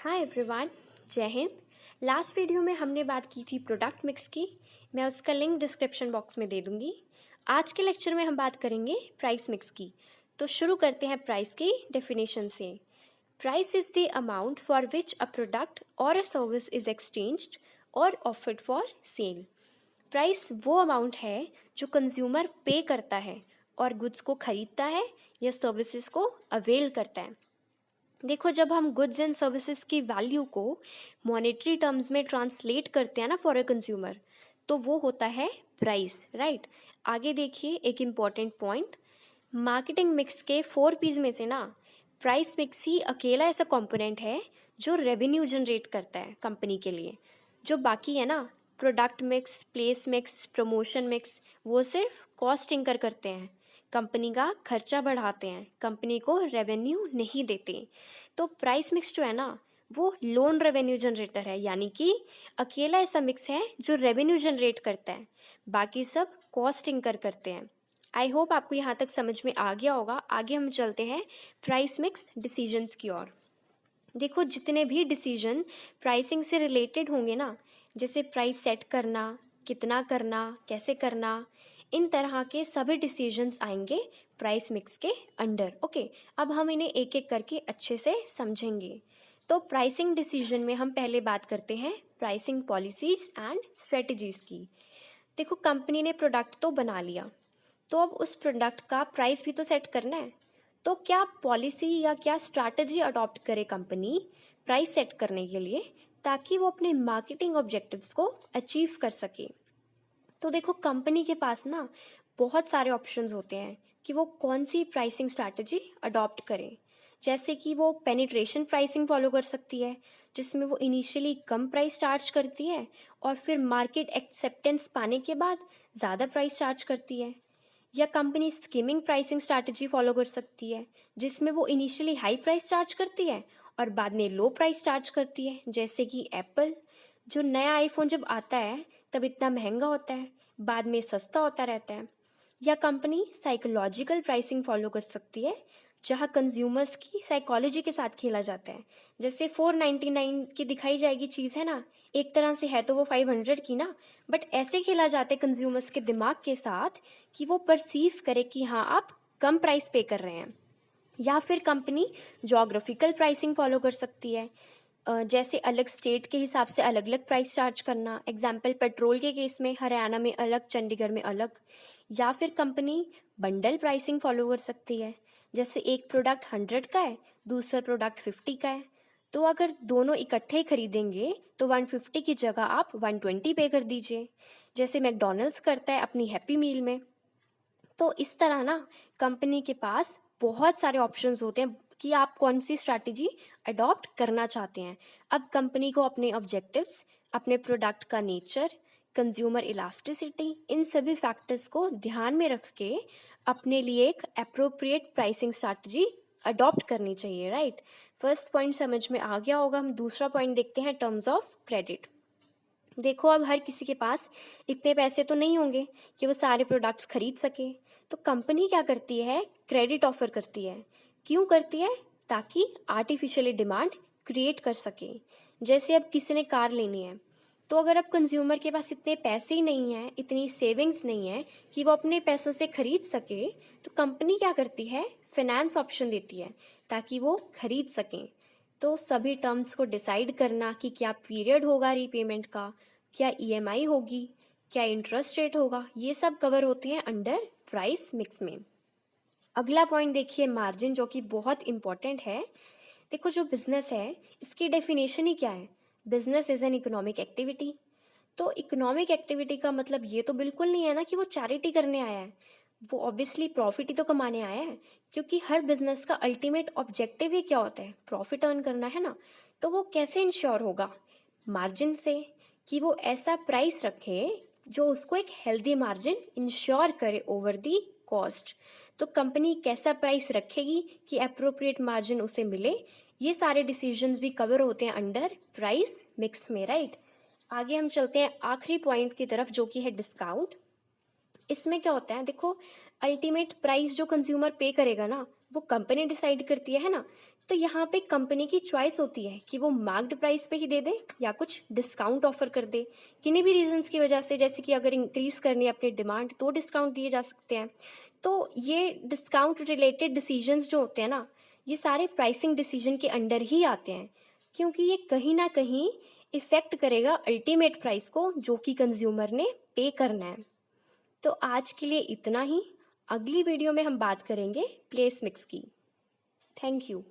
Hi everyone, जय Hind. Last video में हमने बात की थी प्रोडक्ट मिक्स की। मैं उसका लिंक डिस्क्रिप्शन बॉक्स में दे दूंगी। आज के लेक्चर में हम बात करेंगे प्राइस मिक्स की। तो शुरू करते हैं प्राइस की डेफिनेशन से। Price is the amount for which a product और अ सर्विस इज एक्सचेंज्ड और ऑफर्ड फॉर सेल। प्राइस वो अमाउंट है जो कंज्यूमर पे करता है और गुड्स को खरीदता है या सर्विसेज को अवेल करता है। देखो, जब हम गुड्स एंड सर्विसेज की वैल्यू को मॉनेटरी टर्म्स में ट्रांसलेट करते हैं ना फॉर अ कंज्यूमर, तो वो होता है प्राइस, राइट। आगे देखिए एक इम्पॉर्टेंट पॉइंट, मार्केटिंग मिक्स के 4 P's में से ना प्राइस मिक्स ही अकेला ऐसा कंपोनेंट है जो रेवेन्यू जनरेट करता है कंपनी के लिए। जो बाकी है ना, product mix, place mix, promotion mix, वो सिर्फ कॉस्ट इंकर करते हैं, कंपनी का खर्चा बढ़ाते हैं, कंपनी को रेवेन्यू नहीं देते। तो प्राइस मिक्स जो है ना, वो लोन रेवेन्यू जनरेटर है, यानी कि अकेला ऐसा मिक्स है जो रेवेन्यू जनरेट करता है, बाकी सब कॉस्ट इंकर करते हैं। आई होप आपको यहाँ तक समझ में आ गया होगा। आगे हम चलते हैं प्राइस मिक्स डिसीजंस की ओर। देखो, जितने भी डिसीजन प्राइसिंग से रिलेटेड होंगे ना, जैसे प्राइस सेट करना, कितना करना, कैसे करना, इन तरह के सभी डिसीजंस आएंगे प्राइस मिक्स के अंडर। ओके, अब हम इन्हें एक एक करके अच्छे से समझेंगे। तो प्राइसिंग डिसीजन में हम पहले बात करते हैं प्राइसिंग पॉलिसीज एंड स्ट्रेटजीज की। देखो, कंपनी ने प्रोडक्ट तो बना लिया, तो अब उस प्रोडक्ट का प्राइस भी तो सेट करना है। तो क्या पॉलिसी या क्या स्ट्रैटेजी अडॉप्ट करे कंपनी प्राइस सेट करने के लिए, ताकि वो अपने मार्केटिंग ऑब्जेक्टिव्स को अचीव कर सके। तो देखो, कंपनी के पास ना बहुत सारे ऑप्शंस होते हैं कि वो कौन सी प्राइसिंग स्ट्रैटेजी अडॉप्ट करे। जैसे कि वो पेनिट्रेशन प्राइसिंग फॉलो कर सकती है, जिसमें वो इनिशियली कम प्राइस चार्ज करती है और फिर मार्केट एक्सेप्टेंस पाने के बाद ज़्यादा प्राइस चार्ज करती है। या company skimming pricing strategy follow कर सकती है, जिसमें वो इनिशियली हाई प्राइस चार्ज करती है और बाद में लो प्राइस चार्ज करती है। जैसे कि एप्पल, जो नया आईफोन जब आता है तब इतना महंगा होता है, बाद में सस्ता होता रहता है। या कंपनी साइकोलॉजिकल प्राइसिंग फॉलो कर सकती है, जहाँ कंज्यूमर्स की साइकोलॉजी के साथ खेला जाता है। जैसे 499 की दिखाई जाएगी चीज़ है ना, एक तरह से है तो वो 500 की ना, बट ऐसे खेला जाता है कंज्यूमर्स के दिमाग के साथ कि वो परसीव करे कि हाँ, आप कम प्राइस पे कर रहे हैं। या फिर कंपनी जोग्राफिकल प्राइसिंग फॉलो कर सकती है, जैसे अलग स्टेट के हिसाब से अलग अलग प्राइस चार्ज करना। एग्जाम्पल, पेट्रोल के केस में हरियाणा में अलग, चंडीगढ़ में अलग। या फिर कंपनी बंडल प्राइसिंग फॉलो कर सकती है, जैसे एक प्रोडक्ट 100 का है, दूसरा प्रोडक्ट 50 का है, तो अगर दोनों इकट्ठे ही खरीदेंगे तो 150 की जगह आप 120 पे कर दीजिए, जैसे मैकडॉनल्ड्स करता है अपनी हैप्पी मील में। तो इस तरह ना कंपनी के पास बहुत सारे ऑप्शंस होते हैं कि आप कौन सी स्ट्रैटेजी अडॉप्ट करना चाहते हैं। अब कंपनी को अपने ऑब्जेक्टिव्स, अपने प्रोडक्ट का नेचर, कंज्यूमर इलास्टिसिटी, इन सभी फैक्टर्स को ध्यान में रख के अपने लिए एक अप्रोप्रिएट प्राइसिंग स्ट्रैटेजी अडॉप्ट करनी चाहिए, राइट। फर्स्ट पॉइंट समझ में आ गया होगा। हम दूसरा पॉइंट देखते हैं, टर्म्स ऑफ क्रेडिट। देखो, अब हर किसी के पास इतने पैसे तो नहीं होंगे कि वो सारे प्रोडक्ट्स खरीद सके। तो कंपनी क्या करती है, क्रेडिट ऑफर करती है। क्यों करती है? ताकि आर्टिफिशियली डिमांड क्रिएट कर सके। जैसे अब किसी ने कार लेनी है, तो अगर अब कंज्यूमर के पास इतने पैसे ही नहीं हैं, इतनी सेविंग्स नहीं है कि वो अपने पैसों से खरीद सके, तो कंपनी क्या करती है, फाइनेंस ऑप्शन देती है ताकि वो खरीद सकें। तो सभी टर्म्स को डिसाइड करना कि क्या पीरियड होगा रीपेमेंट का, क्या ईएमआई होगी, क्या इंटरेस्ट रेट होगा, ये सब कवर होते हैं अंडर प्राइस मिक्स में। अगला पॉइंट देखिए, मार्जिन, जो कि बहुत इंपॉर्टेंट है। देखो, जो बिजनेस है इसकी डेफिनेशन ही क्या है, business is an economic activity. तो इकोनॉमिक एक्टिविटी का मतलब ये तो बिल्कुल नहीं है ना कि वो चैरिटी करने आया है, वो ऑब्वियसली प्रॉफिट ही तो कमाने आया है, क्योंकि हर बिजनेस का अल्टीमेट ऑब्जेक्टिव ही क्या होता है, प्रॉफिट अर्न करना है ना। तो वो कैसे इंश्योर होगा, मार्जिन से, कि वो ऐसा प्राइस रखे जो उसको एक हेल्दी मार्जिन इंश्योर करे ओवर दी कॉस्ट। तो कंपनी कैसा प्राइस रखेगी कि अप्रोप्रिएट मार्जिन उसे मिले, ये सारे डिसीजंस भी कवर होते हैं अंडर प्राइस मिक्स में, राइट। आगे हम चलते हैं आखिरी पॉइंट की तरफ, जो कि है डिस्काउंट। इसमें क्या होता है, देखो, अल्टीमेट प्राइस जो कंज्यूमर पे करेगा ना, वो कंपनी डिसाइड करती है ना। तो यहाँ पे कंपनी की चॉइस होती है कि वो मार्क्ड प्राइस पे ही दे दे या कुछ डिस्काउंट ऑफर कर दे, किन्हीं भी रीजंस की वजह से। जैसे कि अगर इंक्रीज करनी है अपनी डिमांड तो डिस्काउंट दिए जा सकते हैं। तो ये डिस्काउंट रिलेटेड डिसीजंस जो होते हैं ना, ये सारे प्राइसिंग डिसीजन के अंडर ही आते हैं, क्योंकि ये कहीं ना कहीं इफेक्ट करेगा अल्टीमेट प्राइस को जो कि कंज्यूमर ने पे करना है। तो आज के लिए इतना ही। अगली वीडियो में हम बात करेंगे प्लेस मिक्स की। Thank you.